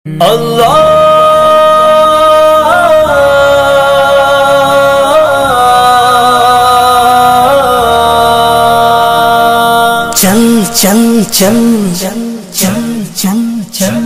اللہ چل چل چل چل چل چل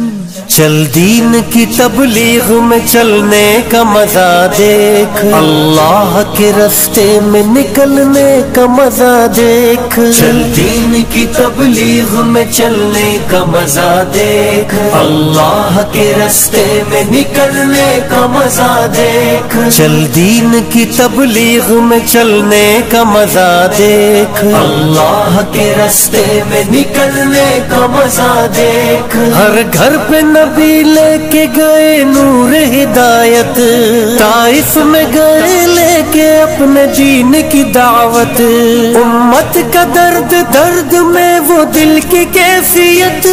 چل دین کی تبلیغ میں چلنے کا مزہ دیکھ، اللہ کے راستے میں نکلنے کا مزہ دیکھ، چل دین کی تبلیغ میں چلنے کا مزہ دیکھ، اللہ کے راستے میں نکلنے کا مزہ دیکھ، چل دین کی تبلیغ میں چلنے کا مزہ دیکھ، اللہ کے راستے میں نکلنے کا مزہ دیکھ، ہر گھر پہ نبی لے کے گئے نور ہدایت، طائف میں گئے لے کے اپنے جین کی دعوت، امت کا درد درد میں وہ دل کی کیفیت،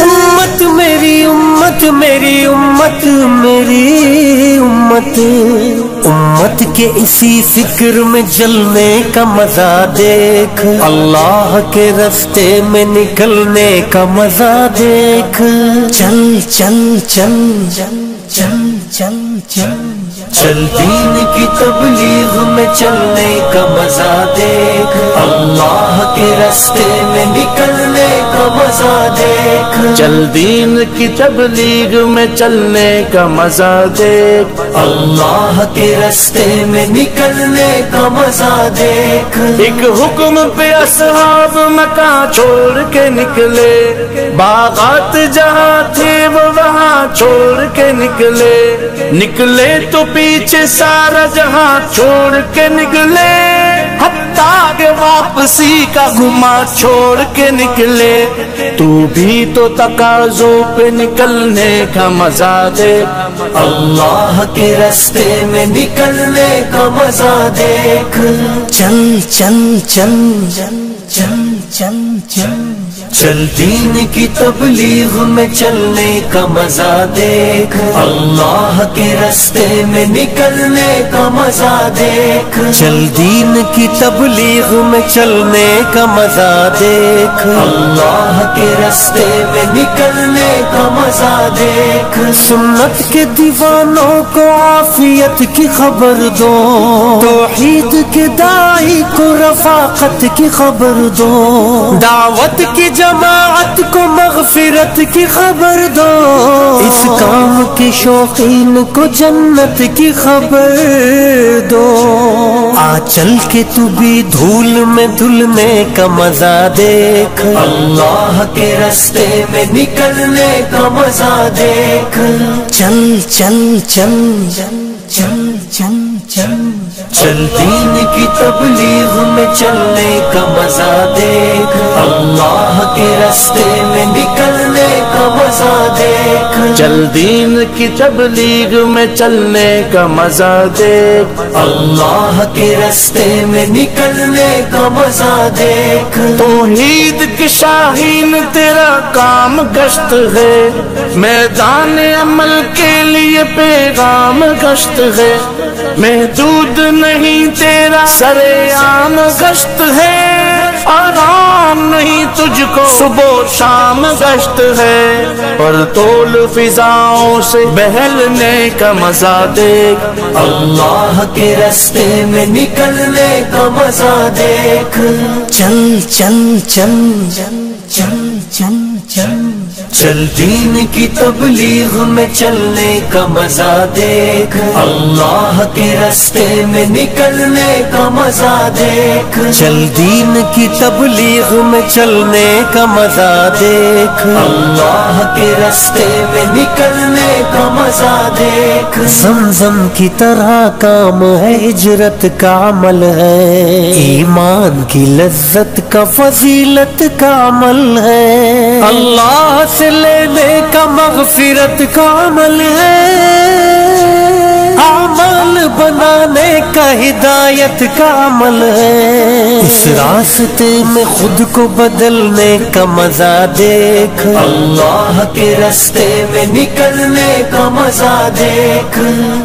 امت میری امت میری امت میری امت، امت کے اسی فکر میں جلنے کا مزہ دیکھ، اللہ کے راستے میں نکلنے کا مزہ دیکھ، چل چل چل چل چل چل چل دین کی تبلیغ میں چلنے کا مزہ دیکھ، اللہ کے راستے میں نکلنے کا مزہ دیکھ، چل دین کی تبلیغ میں چلنے کا مزہ دیکھ، اللہ کے راستے میں نکلنے کا مزہ دیکھ، ایک حکم پہ اصحاب مکان چھوڑ کے نکلے، باغات جہاں تھے وہ وہاں چھوڑ کے نکلے، نکلے تو پیچھے سارا جہاں چھوڑ کے نکلے، حتیٰ کہ واپسی کا گما چھوڑ کے نکلے، تو بھی تو تقاضوں پہ نکلنے کا مزہ دے، اللہ کے راستے میں نکلنے کا مزہ دیکھ، چل چل چل چل چل چل چل دین کی تبلیغ میں چلنے کا مزہ دیکھ، اللہ کے راستے میں نکلنے کا مزہ دیکھ، چل دین کی تبلیغ میں چلنے کا مزہ دیکھ، اللہ کے راستے میں نکلنے کا مزہ دیکھ، سنت کے دیوانوں کو عافیت کی خبر دو، توحید کے داعی کو رفاقت کی خبر دو، دعوت کی جماعت کو مغفرت کی خبر دو، اس کام کے شوقین کو جنت کی خبر دو، آ چل کے تو بھی دھول میں دھلنے کا مزہ دیکھ، اللہ کے راستے میں نکلنے کا مزہ دیکھ، چل چل چل چل چل چل چل دین کی تبلیغ میں چلنے کا مزہ دیکھ، اللہ کے راستے میں نکلنے کا مزہ دیکھ، چل دین کی تبلیغ میں چلنے کا مزہ دیکھ، اللہ کے راستے میں نکلنے کا مزہ دیکھ، توحید کی شاہین تیرا کام گشت ہے، میدان عمل کے لیے پیغام گشت ہے، محدود نہیں تیرا سرے عام گشت ہے، آرام نہیں تجھ کو صبح شام گشت ہے، پر طول فضاؤں سے بہلنے کا مزہ دیکھ، اللہ کے راستے میں نکلنے کا مزہ دیکھ، چل چل چل چل چل چل چل دین کی تبلیغ میں چلنے کا مزہ دیکھ، اللہ کے راستے میں نکلنے کا مزہ دیکھ، چل دین کی تبلیغ میں چلنے کا مزہ دیکھ، اللہ کے راستے میں نکلنے کا مزہ دیکھ، زمزم کی طرح کام ہے، ہجرت کا عمل ہے، ایمان کی لذت کا فضیلت کا عمل ہے، اللہ سے لینے کا مغفرت کا عمل ہے، عمل بنانے کا ہدایت کا عمل ہے، اس راستے میں خود کو بدلنے کا مزہ دیکھ، اللہ کے راستے میں نکلنے کا مزہ دیکھ،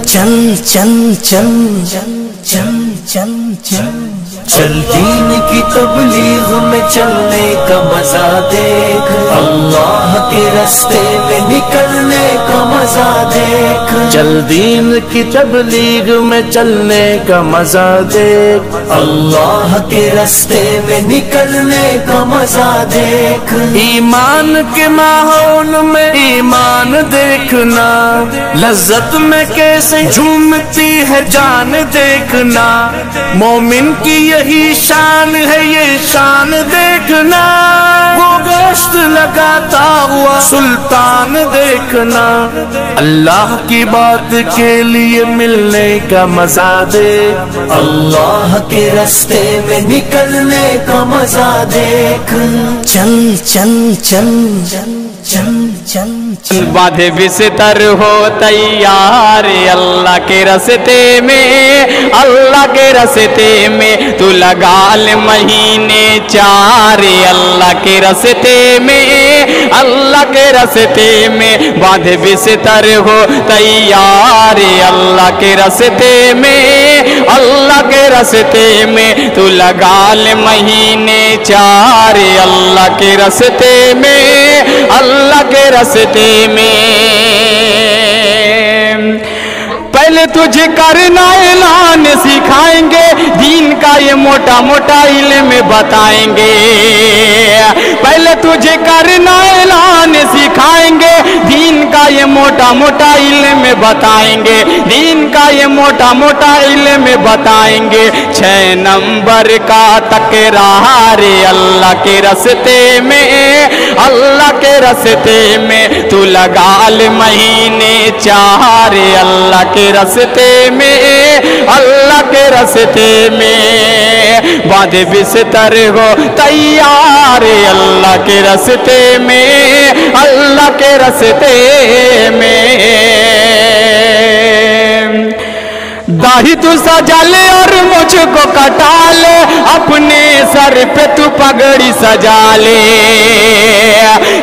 چل چل چل چل چل چل چل دین کی تبلیغ میں چلنے کا مزہ دیکھ، اللہ کے راستے میں نکلنے کا دیکھ، چل دین کی تبلیغ میں چلنے کا مزہ دیکھ، اللہ کے راستے میں نکلنے کا مزہ دیکھ، ایمان کے ماحول میں ایمان دیکھنا، لذت میں کیسے جھومتی ہے جان دیکھنا، مومن کی یہی شان ہے یہ شان دیکھنا، وہ گشت لگاتا ہوا سلطان دیکھنا، اللہ کی بات کے لیے ملنے کا مزہ دیکھ، اللہ کے راستے میں نکلنے کا مزہ دیکھ، چل چل چل چل چل چل چل، باندھے بستر ہو تیار اللہ کے راستے میں، اللہ کے راستے میں تو لگا لے مہینے 4 اللہ کے راستے میں، اللہ کے راستے میں باندھے بستر ہو تیار اللہ کے راستے میں، اللہ کے راستے میں تو لگا لے مہینے 4 اللہ کے راستے میں، اللہ کے راستے میں۔ پہلے تجھے کرنا اعلان سکھائیں گے، دین کا یہ موٹا موٹا علم بتائیں گے، پہلے تجھے کرنا اعلان سکھائیں گے، دین کا یہ موٹا موٹا علم بتائیں گے، دین کا یہ موٹا موٹا علم بتائیں گے، 6 نمبر کا تکرار اللہ کے راستے میں، اللہ کے راستے میں تو لگا لے مہینے 4 اللہ کے راستے میں، اللہ کے راستے میں باندھے بستر ہو تیار اللہ کے راستے میں، اللہ کے راستے میں۔ داڑھی تو سجا لے اور مجھ کو کٹا لے، اپنے سر پہ تو پگڑی سجا لے،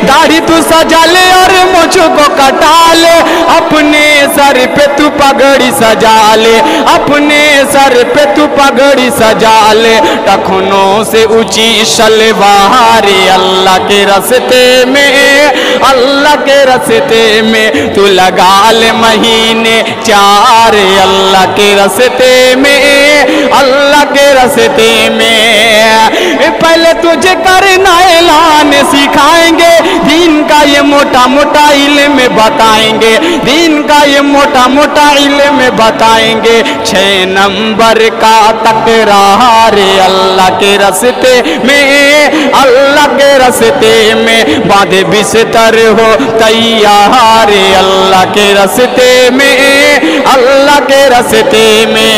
داڑھی تو سجا لے اور مجھ کو کٹا لے، اپنے سر پہ تو پگڑی سجا لے، اپنے سر پہ تو پگڑی سجا لے، ٹخنوں سے اونچی شلوار اللہ کے راستے میں، اللہ کے راستے میں تو لگا لے مہینے 4 اللہ کے راستے میں، اللہ کے راستے میں۔ پہلے تجھے کرنا اعلان سکھائیں گے، دین کا یہ موٹا موٹا علم بتائیں گے، دین کا یہ موٹا موٹا علم بتائیں گے، 6 نمبر کا تکرار اللہ کے راستے میں، اللہ کے راستے میں باندھے بستر ہو تیار اللہ کے راستے میں، اللہ کے راستے میں۔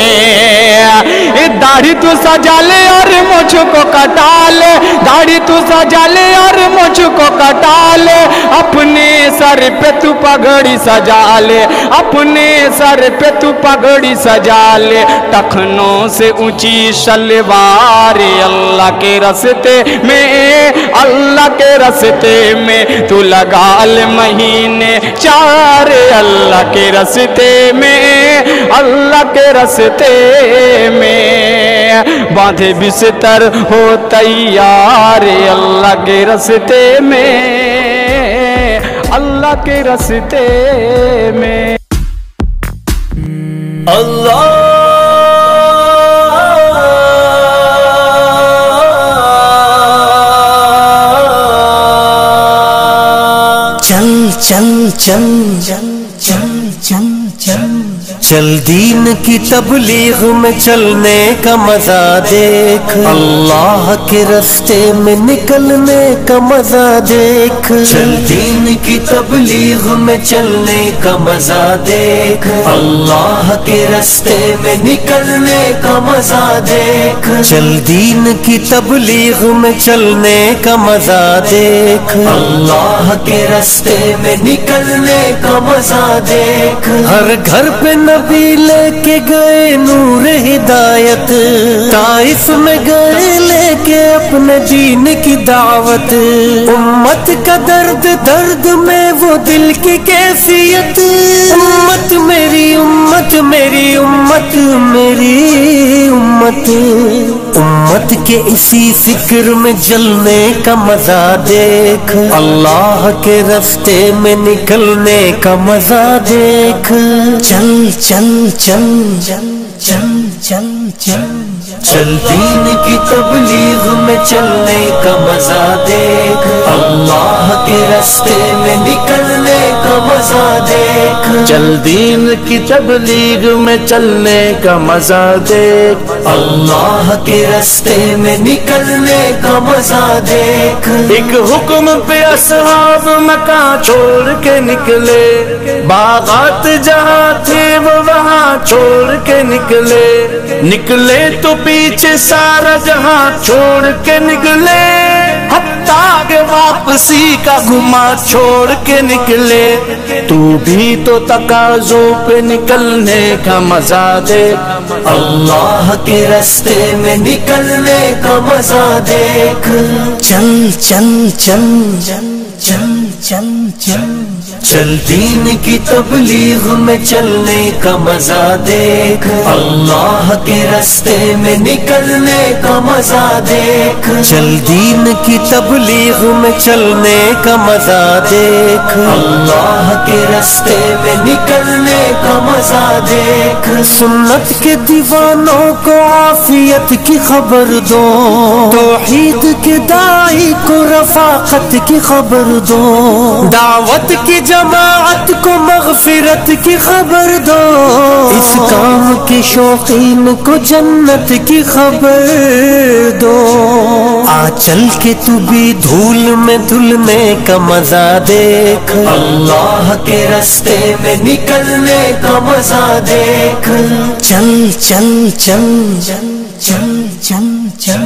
داڑھی تو سجا لے اور مجھ کو کٹا لے، داڑھی تو سجا لے اور مجھ کو کٹا لے، اپنے سر پہ تو پگڑی سجا لے، اپنے سر پہ تو پگڑی سجا لے، ٹخنوں سے اونچی شلوار اللہ کے راستے میں، اللہ کے راستے میں تو لگا لے مہینے 4 اللہ کے راستے میں، اللہ کے راستے میں باندھے بستر ہو تیار اللہ کے راستے میں، اللہ کے راستے میں۔ اللہ چل چل چل چل چل چل چل چل، دین کی تبلیغ میں چلنے کا مزہ دیکھ، اللہ کے راستے میں نکلنے کا مزہ دیکھ، چل دین کی تبلیغ میں چلنے کا مزہ دیکھ، اللہ کے راستے میں نکلنے کا مزہ دیکھ، چل دین کی تبلیغ میں چلنے کا مزہ دیکھ، اللہ کے راستے میں نکلنے کا مزہ دیکھ، ہر گھر پہ نبی لے کے گئے نور ہدایت، طائف میں گئے لے کے اپنے دین کی دعوت، امت کا درد درد میں وہ دل کی کیفیت، امت میری امت میری امت میری امت، امت کے اسی فکر میں جلنے کا مزہ دیکھ، اللہ کے راستے میں نکلنے کا مزہ دیکھ، چل چل چل چل چل چل چل چل دین کی تبلیغ میں چلنے کا مزہ دیکھ، اللہ کے راستے میں نکلنے کا مزہ دیکھ، چل دین کی تبلیغ میں چلنے کا مزہ دیکھ، اللہ کے راستے میں نکلنے کا مزہ دیکھ، ایک حکم پہ اصحاب مکہ چھوڑ کے نکلے، باغات جہاں تھے وہ وہاں چھوڑ کے نکلے، نکلے تو پیچھے سارا جہاں چھوڑ کے نکلے، حتیٰ کہ واپسی کا گما چھوڑ کے نکلے، تو بھی تو تقاضوں پہ نکلنے کا مزہ دے، اللہ کے راستے میں نکلنے کا مزہ دیکھ، چل چل چل چل چل چل چل چل دین کی تبلیغ میں چلنے کا مزہ دیکھ، اللہ کے راستے میں نکلنے کا مزہ دیکھ، چل دین کی تبلیغ میں چلنے کا مزہ دیکھ، اللہ کے راستے میں نکلنے کا مزہ دیکھ، سنت کے دیوانوں کو عافیت کی خبر دو، توحید کے داعی کو رفاقت کی خبر دو، دعوت کی جماعت کو مغفرت کی خبر دو، اس کام کے شوقین کو جنت کی خبر دو، آ چل کے تو بھی دھول میں دھلنے کا مزہ دیکھ، اللہ کے راستے میں نکلنے کا مزہ دیکھ، چل چل چل چل چل چل چل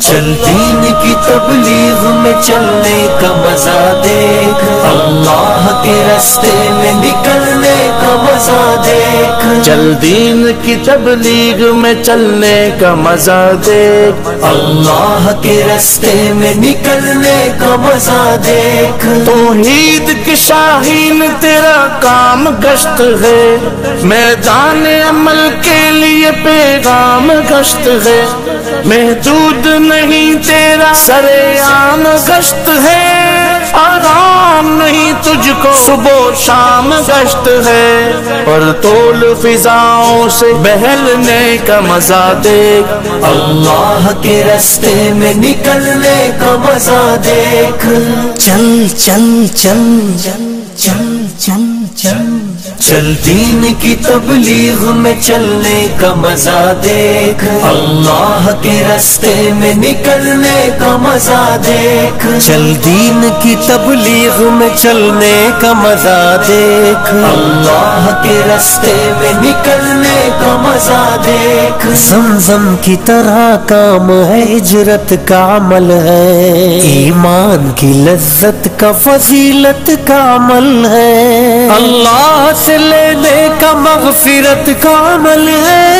چل دین کی تبلیغ میں چلنے کا مزہ دیکھ، اللہ کے راستے میں نکلنے کا مزہ دیکھ، چل دین کی تبلیغ میں چلنے کا مزہ دیکھ، اللہ کے راستے میں نکلنے کا مزہ دیکھ، توحید کی شاہین تیرا کام گشت ہے، میدان عمل کے لیے پیغام گشت ہے، محدود نہیں تیرا سرعام گشت ہے، آرام نہیں تجھ کو صبح و شام گشت ہے، پر طول فضاؤں سے بہلنے کا مزہ دیکھ، اللہ کے راستے میں نکلنے کا مزہ دیکھ، چل چل چل چل چل چل چل چل دین کی تبلیغ میں چلنے کا مزہ دیکھ، اللہ کے راستے میں نکلنے کا مزہ دیکھ، چل دین کی تبلیغ میں چلنے کا مزہ دیکھ، اللہ کے راستے میں نکلنے کا مزہ دیکھ، زمزم کی طرح کام ہے، ہجرت کا عمل ہے، ایمان کی لذت کا فضیلت کا عمل ہے، اللہ سے لینے کا مغفرت کا عمل ہے،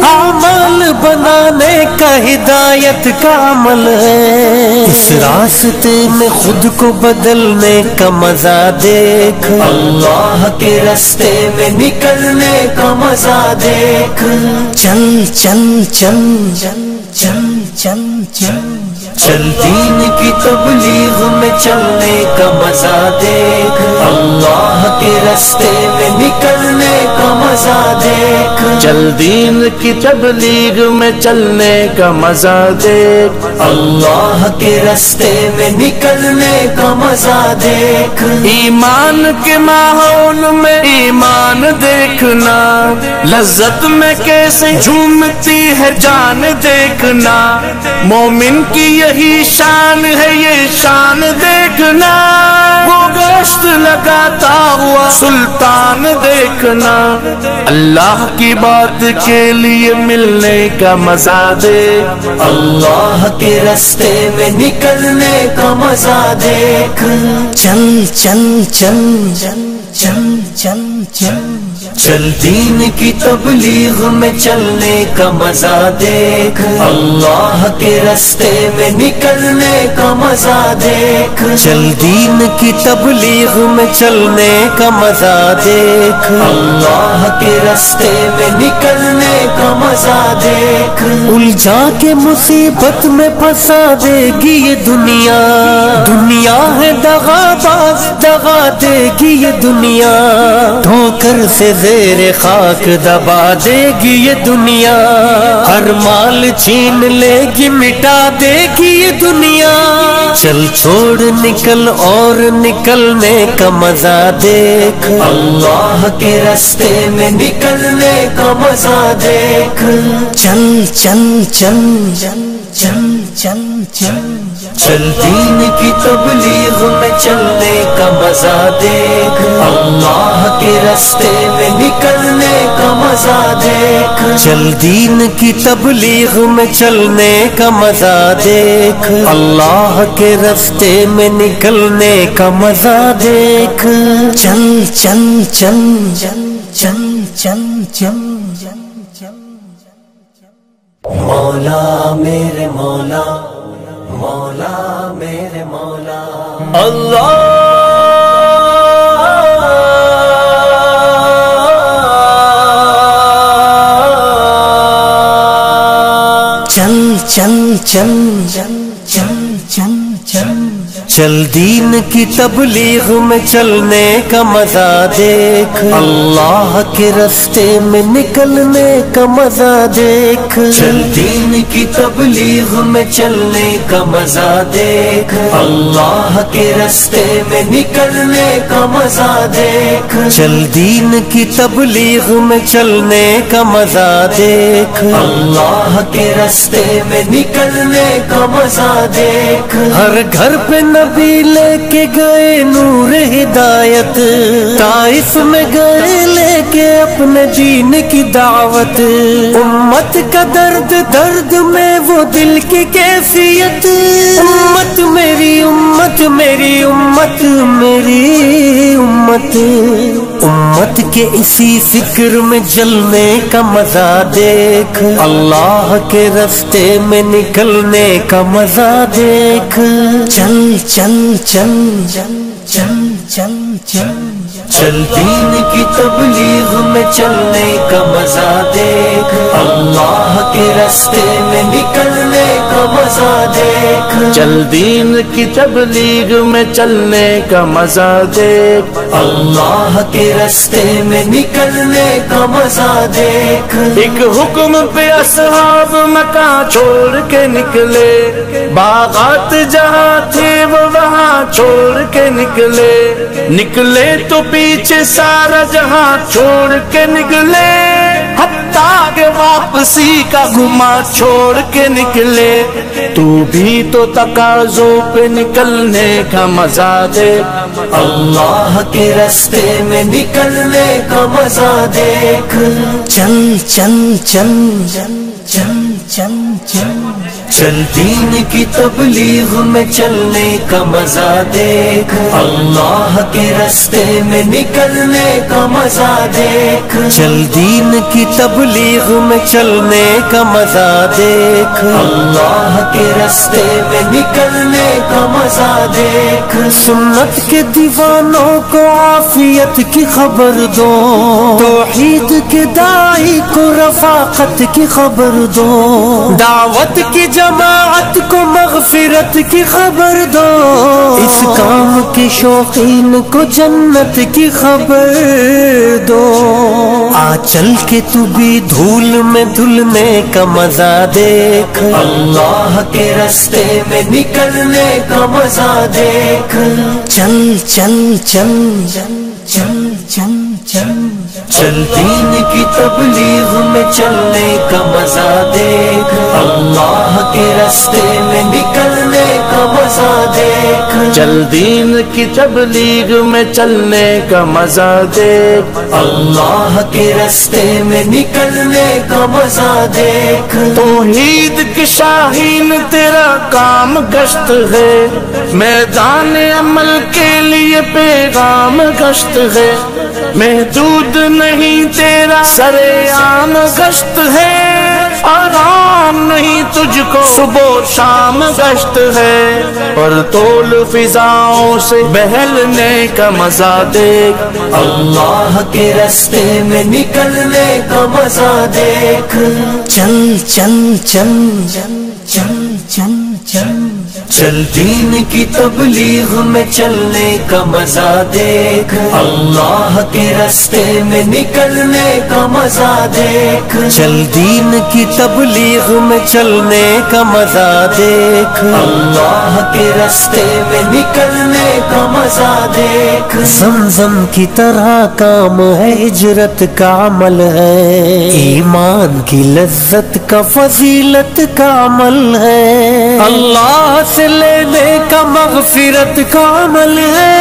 عمل بنانے کا ہدایت کا عمل ہے، اس راستے میں خود کو بدلنے کا مزہ دیکھ، اللہ کے راستے میں نکلنے کا مزہ دیکھ، چل چل چل چل چل چل چل چل دین کی تبلیغ میں چلنے کا مزہ دیکھ، اللہ کے راستے میں نکلنے کا مزہ دیکھ، چل دین کی تبلیغ میں چلنے کا مزہ دیکھ، اللہ کے راستے میں نکلنے کا مزہ دیکھ، ایمان کے ماحول میں ایمان دیکھنا، لذت میں کیسے جھومتی ہے جان دیکھنا، مومن کی یہی شان ہے یہ شان دیکھنا، وہ گشت لگاتا ہوا سلطان دیکھنا، اللہ کی بات کے لیے ملنے کا مزہ دیکھ، اللہ کے راستے میں نکلنے کا مزہ دیکھ، چل چل چل چل چل چل چل چل دین کی تبلیغ میں چلنے کا مزہ دیکھ، اللہ کے راستے میں نکلنے کا مزہ دیکھ، چل دین کی تبلیغ میں چلنے کا مزہ دیکھ، اللہ کے راستے میں نکلنے کا مزہ دیکھ، الجھا کے مصیبت میں پھنسا دے گی یہ دنیا، دنیا ہے دغا باز، دغا دے گی یہ دنیا، ٹھوکر سے زیر خاک دبا دے گی یہ دنیا، ہر مال چھین لے گی مٹا دے گی یہ دنیا، چل چھوڑ نکل اور نکلنے کا مزہ دیکھ، اللہ کے راستے میں نکلنے کا مزہ دیکھ، چل چل چل چل چل چل چل دین کی تبلیغ میں چلنے کا مزہ دیکھ، اللہ کے راستے میں نکلنے کا مزہ دیکھ، چل دین کی تبلیغ میں چلنے کا مزہ دیکھ، اللہ کے راستے میں نکلنے کا مزہ دیکھ، چل چل چل چل چل چل مولا میرے مولا، مولا میرے مولا، اللہ چل چل چل چل چل چل چل دین کی تبلیغ میں چلنے کا مزہ دیکھ، اللہ کے راستے میں نکلنے کا مزہ دیکھ، چل دین کی تبلیغ میں چلنے کا مزہ دیکھ، اللہ کے راستے میں نکلنے کا مزہ دیکھ، چل دین کی تبلیغ میں چلنے کا مزہ دیکھ، اللہ کے راستے میں نکلنے کا مزہ دیکھ، ہر گھر پہ نبی لے کے گئے نور ہدایت، طائف میں گئے لے کے اپنے دین کی دعوت، امت کا درد درد میں وہ دل کی کیفیت، امت میری امت میری امت میری امت، امت کے اسی فکر میں جلنے کا مزہ دیکھ، اللہ کے راستے میں نکلنے کا مزہ دیکھ، چل چل چل چل چل چل چل دین کی تبلیغ میں چلنے کا مزہ دیکھ، اللہ کے راستے میں نکلنے کا مزہ دیکھ، چل دین کی تبلیغ میں چلنے کا مزہ دیکھ، اللہ کے راستے میں نکلنے کا مزہ دیکھ، ایک حکم پہ اصحاب مکان چھوڑ کے نکلے، باغات جہاں تھے وہ وہاں چھوڑ کے نکلے، نکلے تو پیچھے سارا جہاں چھوڑ کے نکلے، حتیٰ کہ واپسی کا گما چھوڑ کے نکلے، تو بھی تو تقاضوں پہ نکلنے کا مزہ دے، اللہ کے راستے میں نکلنے کا مزہ دیکھ، چل چل چل چل چل چل چل دین کی تبلیغ میں چلنے کا مزہ دیکھ، اللہ کے راستے میں نکلنے کا مزہ دیکھ، چل دین کی تبلیغ میں چلنے کا مزہ دیکھ، اللہ کے راستے میں نکلنے کا مزہ دیکھ، سنت کے دیوانوں کو عافیت کی خبر دو، توحید کے داعی کو رفاقت کی خبر دو، دعوت کی جماعت کو مغفرت کی خبر دو، اس کام کے شوقین کو جنت کی خبر دو، آ چل کے تو بھی دھول میں دھلنے کا مزہ دیکھ، اللہ کے راستے میں نکلنے کا مزہ دیکھ، چل چل چل چل چل چل چل دین کی تبلیغ میں چلنے کا مزہ دیکھ، اللہ کے راستے میں نکلنے کا مزہ دیکھ، چل دین کی تبلیغ میں چلنے کا مزہ دیکھ، اللہ کے راستے میں نکلنے کا مزہ دیکھ، توحید کی شاہین تیرا کام گشت ہے، میدان عمل کے لیے پیغام گشت ہے، محدود نہیں تیرا سرے عام گشت ہے، آرام نہیں تجھ کو صبح و شام گشت ہے، پر طول فضاؤں سے بہلنے کا مزہ دیکھ، اللہ کے راستے میں نکلنے کا مزہ دیکھ، چل چل چل چل چل چل چل دین کی تبلیغ میں چلنے کا مزہ دیکھ، اللہ کے راستے میں نکلنے کا مزہ دیکھ، چل دین کی تبلیغ میں چلنے کا مزہ دیکھ، اللہ کے راستے میں نکلنے کا مزہ دیکھ، زمزم کی طرح کام ہے، ہجرت کا عمل ہے، ایمان کی لذت کا فضیلت کا عمل ہے، اللہ سے لینے کا مغفرت کا عمل ہے،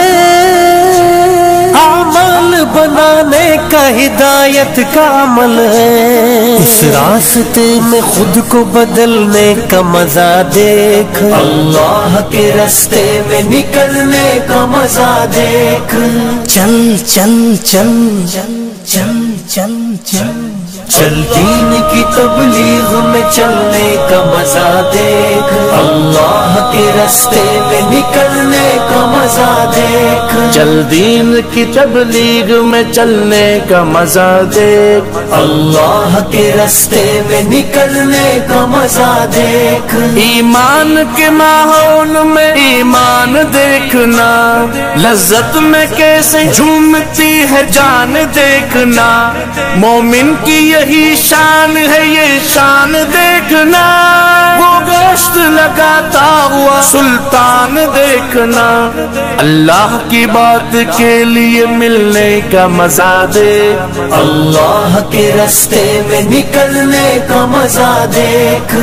عمل بنانے کا ہدایت کا عمل ہے، اس راستے میں خود کو بدلنے کا مزہ دیکھ، اللہ کے راستے میں نکلنے کا مزہ دیکھ، چل چل چل چل چل چل چل دین کی تبلیغ میں چلنے کا مزہ دیکھ، اللہ کے راستے میں نکلنے کا مزہ دیکھ، چل دین کی تبلیغ میں چلنے کا مزہ دیکھ، اللہ کے راستے میں نکلنے کا مزہ دیکھ، ایمان کے ماحول میں ایمان دیکھنا، لذت میں کیسے جھومتی ہے جان دیکھنا، مومن کی یہی شان ہے یہ شان دیکھنا، وہ گشت لگاتا ہوا سلطان دیکھنا، اللہ کی بات کے لیے ملنے کا مزہ دیکھ، اللہ کے راستے میں نکلنے کا مزہ دیکھ،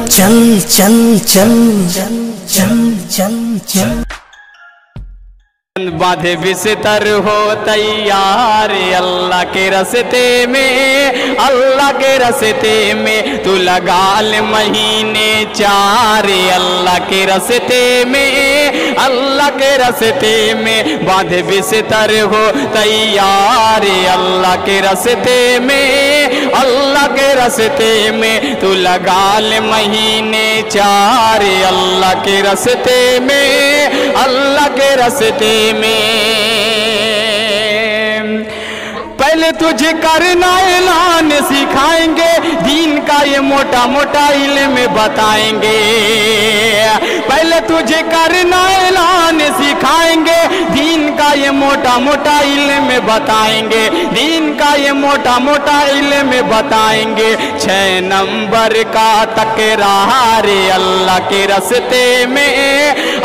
چل چل چل چل چل چل باندھے بستر ہو تیار اللہ کے راستے میں، اللہ کے راستے میں تو لگا لے مہینے چار، اللہ کے راستے میں، اللہ کے راستے میں باندھے بستر ہو تیار اللہ کے راستے میں، اللہ کے راستے میں تو لگا لے مہینے چار اللہ کے راستے میں، اللہ کے راستے میں، پہلے تجھے کرنا اعلان سکھائیں گے، دین کا یہ موٹا موٹا علم بتائیں گے، پہلے تجھے کرنا اعلان سکھائیں گے، دین کا یہ موٹا موٹا علم بتائیں گے، دین کا یہ موٹا موٹا علم بتائیں گے، 6 نمبر کا تکرار اللہ کے راستے میں،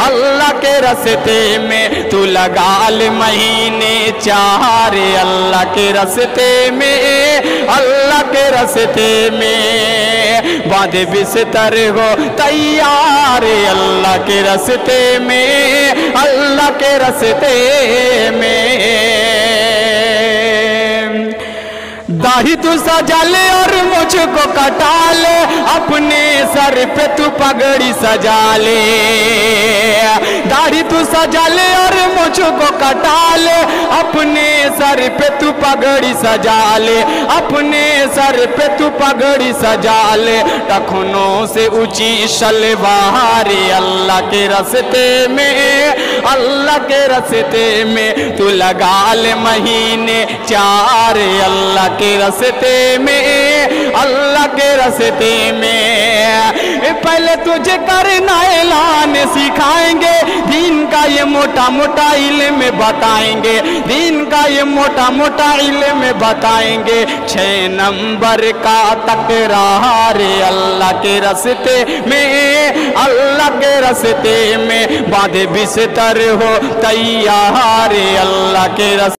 اللہ کے راستے میں تو لگا لے مہینے 4 اللہ کے راستے میں، اللہ کے راستے میں باندھے بستر ہو تیار اللہ کے راستے میں، اللہ کے راستے میں، داڑھی تو سجا لے اور مجھ کو کٹا لے، اپنے سر پہ تو پگڑی سجا لے، داڑھی تو سجا لے اور مجھ کو کٹا لے، اپنے سر پہ تو پگڑی سجا لے، اپنے سر پہ تو پگڑی سجا لے، ٹخنوں سے اونچی شلوار اللہ کے راستے میں، اللہ کے راستے میں تو لگا لے مہینے 4 اللہ کے راستے میں، اللہ کے راستے میں، پہلے تجھے کرنا اعلان سکھائیں گے، دین کا یہ موٹا موٹا علم بتائیں گے، دین کا یہ موٹا موٹا علم بتائیں گے، 6 نمبر کا تکرار اللہ کے راستے میں، اللہ کے راستے میں باندھے بستر ہو تیار اللہ کے راستے